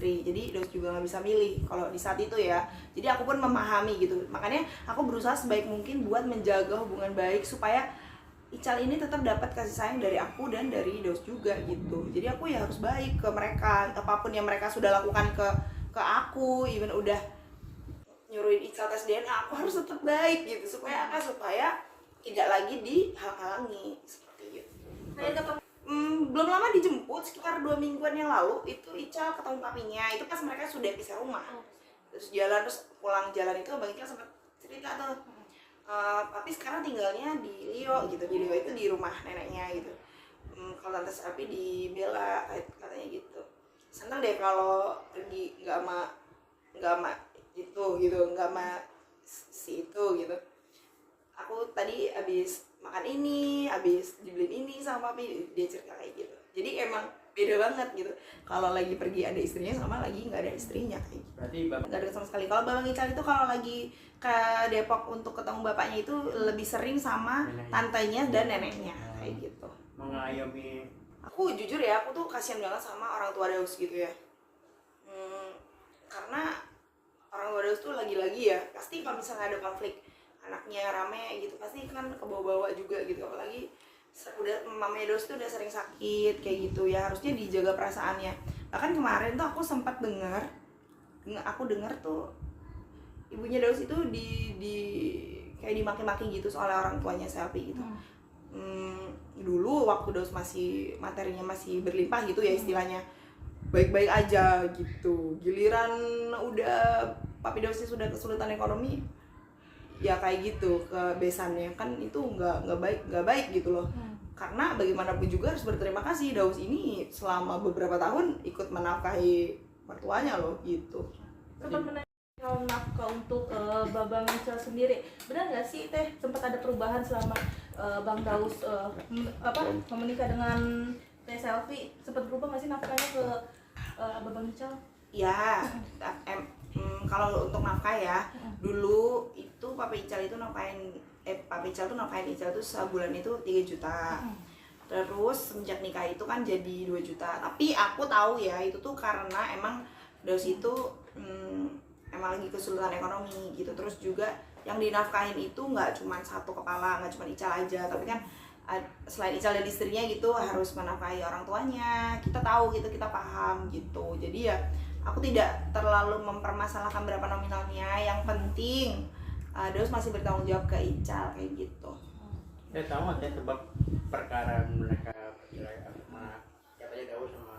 istri, jadi Daus juga nggak bisa milih kalau di saat itu ya. Jadi aku pun memahami gitu, makanya aku berusaha sebaik mungkin buat menjaga hubungan baik supaya Ical ini tetap dapat kasih sayang dari aku dan dari Daus juga gitu. Jadi aku ya harus baik ke mereka, apapun yang mereka sudah lakukan ke aku, even udah nyuruhin Ical tes DNA, aku harus tetap baik gitu supaya apa? Supaya tidak lagi dihalangi seperti itu. Belum lama dijemput, sekitar 2 mingguan yang lalu itu Ical ketemu papinya, itu pas mereka sudah pisah rumah. Terus pulang jalan itu Bang Ical sempat cerita tuh, tapi sekarang tinggalnya di Lio gitu, di Lio itu di rumah neneknya gitu. Kalau tante Sapi di Bella katanya gitu. Seneng deh kalau pergi nggak sama gitu, nggak sama si itu gitu. Aku tadi abis makan ini, abis dibeliin ini sama papi, dia cerita kayak gitu. Jadi emang beda banget gitu kalau lagi pergi ada istrinya sama lagi nggak ada istrinya kayak gitu. Berarti nggak ada sama sekali. Kalau Bang Ical itu kalau lagi ke Depok untuk ketemu bapaknya itu lebih sering sama tantenya dan neneknya kayak gitu. mengayomi. Aku jujur ya, aku tuh kasihan banget sama orang tua Daus gitu ya. Karena orang tua Daus tuh lagi-lagi ya pasti kalau misalnya ada konflik anaknya rame gitu pasti kan kebawa-bawa juga gitu, apalagi udah mamanya Daus tuh udah sering sakit kayak gitu ya, harusnya dijaga perasaannya. Bahkan kemarin tuh aku sempat dengar tuh ibunya Daus itu kayak dimaki-maki gitu soal orang tuanya Selfie gitu. Dulu waktu Daus materinya masih berlimpah gitu ya istilahnya, baik-baik aja gitu. Giliran udah papi Dausnya sudah kesulitan ekonomi, ya kayak gitu kebesannya kan itu nggak baik gitu loh. Karena bagaimanapun juga harus berterima kasih, Daus ini selama beberapa tahun ikut menafkahi mertuanya loh gitu. Kalau nafkah untuk Babang Ical sendiri, benar nggak sih Teh sempat ada perubahan selama Bang Daus menikah dengan Teh Selfie, sempat berubah nggak sih nafkahnya ke Babang Ical? Ya, kalau untuk nafkah ya, dulu itu Papi Ical itu nafkahin Ical tuh sebulan itu 3 juta. Terus semenjak nikah itu kan jadi 2 juta. Tapi aku tahu ya itu tuh karena emang Daus itu emang lagi kesulitan ekonomi gitu. Terus juga yang dinafkahin itu nggak cuma satu kepala, nggak cuma Ical aja, tapi kan selain Ical dan istrinya gitu harus menafkahi orang tuanya. Kita tahu gitu, kita paham gitu. Jadi ya aku tidak terlalu mempermasalahkan berapa nominalnya, yang penting Daus masih bertanggung jawab ke Ical kayak gitu. Saya tahu nggak ya sebab perkara mereka bercerai sama katanya Daus sama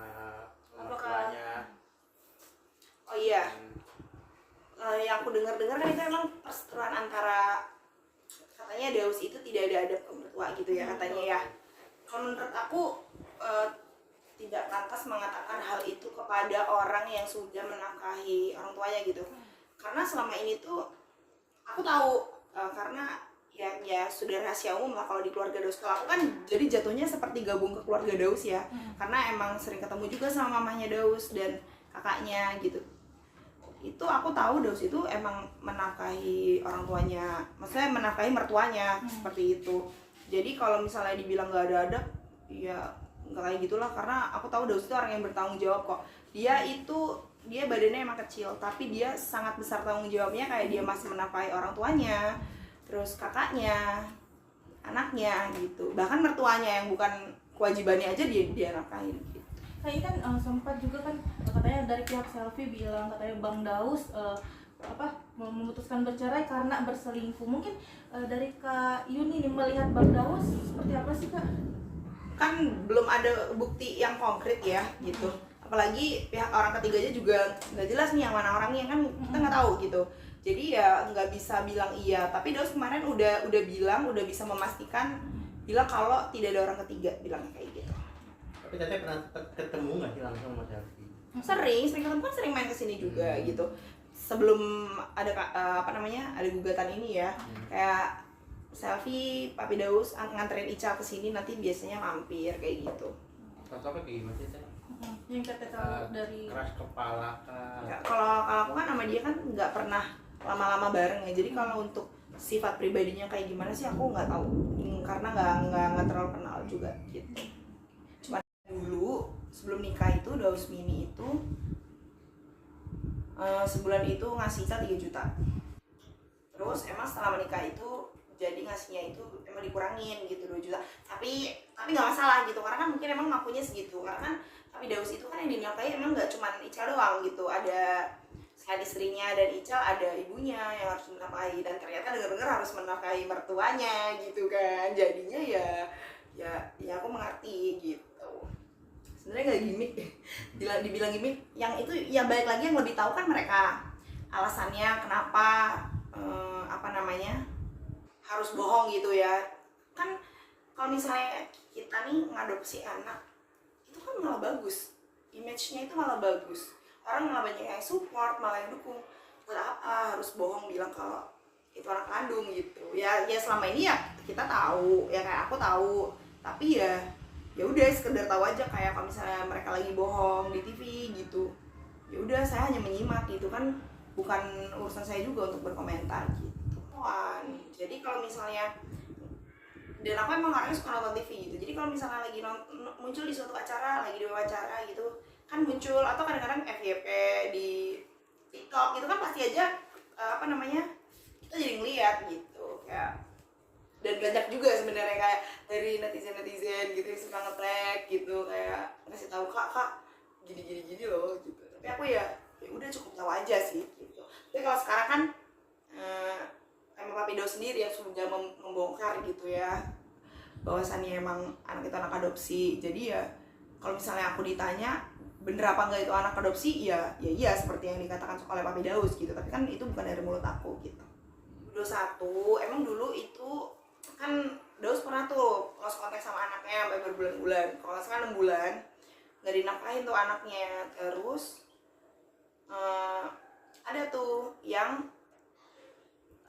mertuanya. Oh iya, yang aku dengar kan itu emang perseteruan antara, katanya Daus itu tidak ada adab ke mertua gitu ya katanya ya. Kalau menurut aku tidak pantas mengatakan hal itu kepada orang yang sudah menafkahi orang tuanya gitu. Karena selama ini tuh aku tahu karena ya sudah rahasia umum lah kalau di keluarga Daus. Kalau aku kan jadi jatuhnya seperti gabung ke keluarga Daus ya, karena emang sering ketemu juga sama mamanya Daus dan kakaknya gitu. Itu aku tahu Daus itu emang menafkahi orang tuanya, maksudnya menafkahi mertuanya seperti itu. Jadi kalau misalnya dibilang nggak ada adab, ya nggak kayak gitulah, karena aku tahu Daus itu orang yang bertanggung jawab kok. Dia badannya emang kecil, tapi dia sangat besar tanggung jawabnya, kayak dia masih menafkahi orang tuanya, terus kakaknya, anaknya gitu. Bahkan mertuanya yang bukan kewajibannya aja dia nafkahin gitu. Nah ini kan sempat juga kan katanya dari pihak Selfie bilang katanya Bang Daus memutuskan bercerai karena berselingkuh. Mungkin dari Kak Yuni nih melihat Bang Daus seperti apa sih Kak? Kan belum ada bukti yang konkret ya gitu. Apalagi pihak orang ketiganya juga nggak jelas nih yang mana orangnya, kan kita nggak tahu gitu. Jadi ya nggak bisa bilang iya. Tapi Daus kemarin udah bilang, udah bisa memastikan bilang kalau tidak ada orang ketiga, bilang kayak gitu. Tapi Teteh pernah ketemu nggak sih langsung sama Selfie? Sering ketemu kan, sering main kesini juga gitu. Sebelum ada ada gugatan ini ya, kayak Selfie, Papi Daus nganterin Ical kesini, nanti biasanya mampir kayak gitu. Sosoknya kayak gimana sih Teh? Yang Teteh tahu dari keras kepala kan? Ya, kalau aku kan sama dia kan nggak pernah lama-lama bareng ya. Jadi kalau untuk sifat pribadinya kayak gimana sih aku nggak tahu, karena nggak terlalu kenal juga gitu. Cuma dulu sebelum nikah itu Daus Mini itu sebulan itu ngasih Ical 3 juta. Terus emang setelah menikah itu jadi ngasihnya itu emang dikurangin gitu 2 juta, tapi nggak masalah gitu, karena kan mungkin emang ngakunya segitu, karena kan Papi Daus itu kan yang dinafkahi emang nggak cuma Ical doang gitu, ada selain istrinya dan Ical ada ibunya yang harus menafkahi, dan ternyata dengar-dengar harus menafkahi mertuanya gitu kan, jadinya ya aku mengerti gitu. Sebenarnya nggak gimmick, dibilang gimmick, yang itu ya balik lagi yang lebih tahu kan mereka alasannya kenapa harus bohong gitu ya kan. Kalau misalnya kita nih ngadopsi anak itu kan malah bagus, image-nya itu malah bagus, orang malah banyak yang support, malah yang dukung. Buat apa harus bohong bilang kalau itu anak kandung gitu ya selama ini ya kita tahu ya, kayak aku tahu, tapi ya udah sekedar tahu aja, kayak kalau misalnya mereka lagi bohong di TV gitu, ya udah saya hanya menyimak gitu kan, bukan urusan saya juga untuk berkomentar gitu. Jadi kalau misalnya, dan aku emang orangnya suka nonton TV gitu, jadi kalau misalnya lagi muncul di suatu acara, lagi diwawancara gitu kan muncul, atau kadang-kadang FYP di TikTok gitu kan pasti aja kita jadi ngeliat gitu kayak, dan banyak juga sebenarnya kayak dari netizen gitu yang suka nge-tag gitu, kayak ngasih tahu kak gini loh gitu, tapi aku ya udah cukup tahu aja sih gitu. Tapi kalau sekarang kan emang Papi Daus sendiri yang sudah membongkar gitu ya, bahwasannya emang anak itu anak adopsi. Jadi ya kalau misalnya aku ditanya bener apa enggak itu anak adopsi, ya iya seperti yang dikatakan oleh Papi Daus gitu, tapi kan itu bukan dari mulut aku gitu. Daus 1, emang dulu itu kan Daus pernah tuh lost kontak sama anaknya sampai berbulan-bulan, kalau nggak salah 6 bulan nggak dinafkahin tuh anaknya. Terus ada tuh yang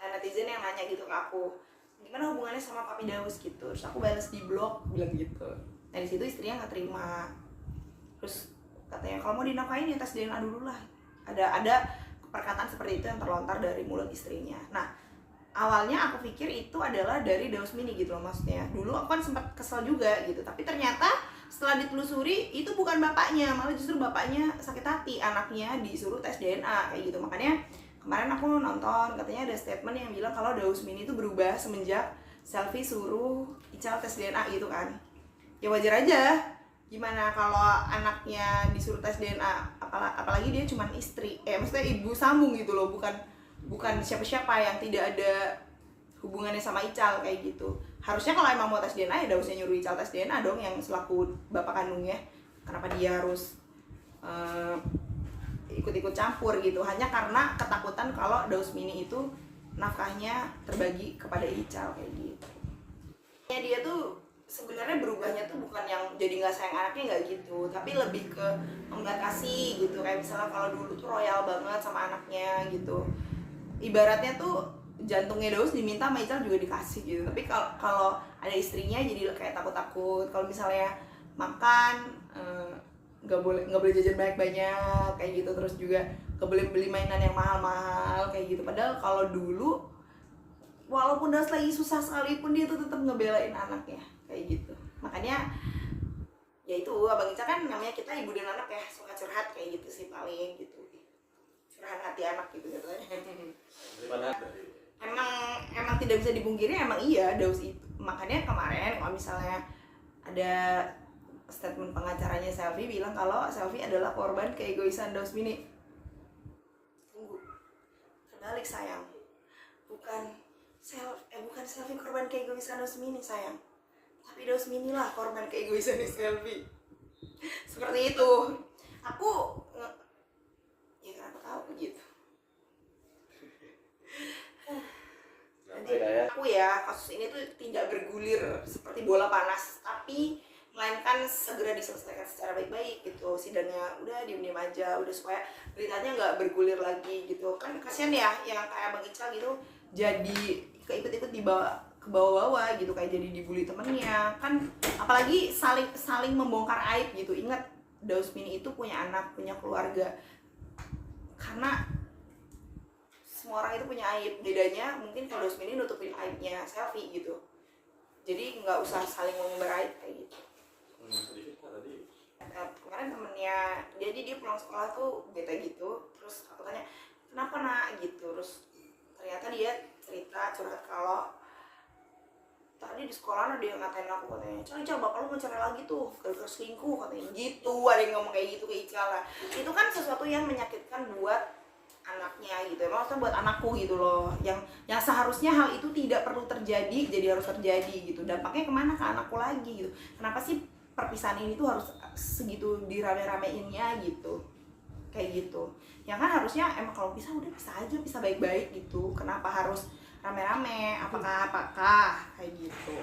netizen yang nanya gitu ke aku, gimana hubungannya sama Papi Daus gitu. Terus aku balas di blog bilang gitu. Nah di situ istrinya nggak terima. Terus katanya kalau mau dinafkahin ya tes DNA dulu lah. Ada perkataan seperti itu yang terlontar dari mulut istrinya. Nah awalnya aku pikir itu adalah dari Daus Mini gitu loh, maksudnya. Dulu aku kan sempat kesel juga gitu, tapi ternyata setelah ditelusuri itu bukan bapaknya, malah justru bapaknya sakit hati anaknya disuruh tes DNA kayak gitu. Makanya kemarin aku nonton, katanya ada statement yang bilang kalau Daus Mini itu berubah semenjak Selfie suruh Ical tes DNA gitu kan. Ya wajar aja, gimana kalau anaknya disuruh tes DNA, apalagi dia cuma istri, maksudnya ibu sambung gitu loh, bukan siapa-siapa yang tidak ada hubungannya sama Ical kayak gitu. Harusnya kalau emang mau tes DNA ya Dausnya nyuruh Ical tes DNA dong yang selaku bapak kandungnya. Kenapa dia harus ikut-ikut campur gitu, hanya karena ketakutan kalau Daus Mini itu nafkahnya terbagi kepada Ical kayak gitu. Ya dia tuh sebenarnya berubahnya tuh bukan yang jadi nggak sayang anaknya, nggak gitu, tapi lebih ke enggak kasih gitu. Kayak misalnya kalau dulu tuh royal banget sama anaknya gitu, ibaratnya tuh jantungnya Daus diminta sama Ical juga dikasih gitu. Tapi kalau ada istrinya jadi kayak takut-takut kalau misalnya makan nggak boleh jajan banyak kayak gitu. Terus juga nggak boleh beli mainan yang mahal-mahal kayak gitu. Padahal kalau dulu walaupun Daus lagi susah sekalipun dia tuh tetap ngebelain anaknya kayak gitu. Makanya ya itu Abang Ical kan namanya kita ibu dan anak ya, suka curhat kayak gitu sih paling gitu, curhat hati anak gitu katanya. Emang tidak bisa dipungkiri, emang iya Daus itu. Makanya kemarin kalau misalnya ada statement pengacaranya Selfie bilang kalau Selfie adalah korban keegoisan Daus Mini. Tunggu, terbalik sayang, bukan Selfie korban keegoisan Daus Mini sayang, tapi Daus Mini lah korban keegoisan Selfie. Seperti itu. Aku ya kenapa tahu gitu. Jadi aku ya kasus ini tuh tidak bergulir seperti bola panas, tapi melainkan segera diselesaikan secara baik-baik gitu. Sidangnya udah diem-diem aja, udah supaya beritanya nggak bergulir lagi gitu. Kan kasihan ya yang kayak Bang Ical gitu jadi keikut-ikut dibawa ke bawah-bawah gitu, kayak jadi dibully temennya kan, apalagi saling membongkar aib gitu. Ingat Daus Mini itu punya anak, punya keluarga, karena semua orang itu punya aib. Bedanya mungkin kalau Daus Mini nutupin aibnya Selfie gitu, jadi nggak usah saling mengumbar aib kayak gitu. Kemarin temennya, jadi dia pulang sekolah tuh bete gitu, Terus aku tanya kenapa nak gitu, terus ternyata dia cerita curhat kalau tadi di sekolah ada yang ngatain aku, katanya Ical bapak lu mau cerai lagi tuh gara-gara selingkuh katanya gitu, ada yang ngomong kayak gitu ke Ical lah. Itu kan sesuatu yang menyakitkan buat anaknya gitu, maksudnya buat anakku gitu loh, yang seharusnya hal itu tidak perlu terjadi jadi harus terjadi gitu. Dampaknya kemana, ke anakku lagi gitu. Kenapa sih perpisahan ini tuh harus segitu dirame-rameinnya gitu, kayak gitu ya kan. Harusnya emang kalau pisah udah pisah aja, pisah baik-baik gitu, kenapa harus rame-rame, apakah kayak gitu.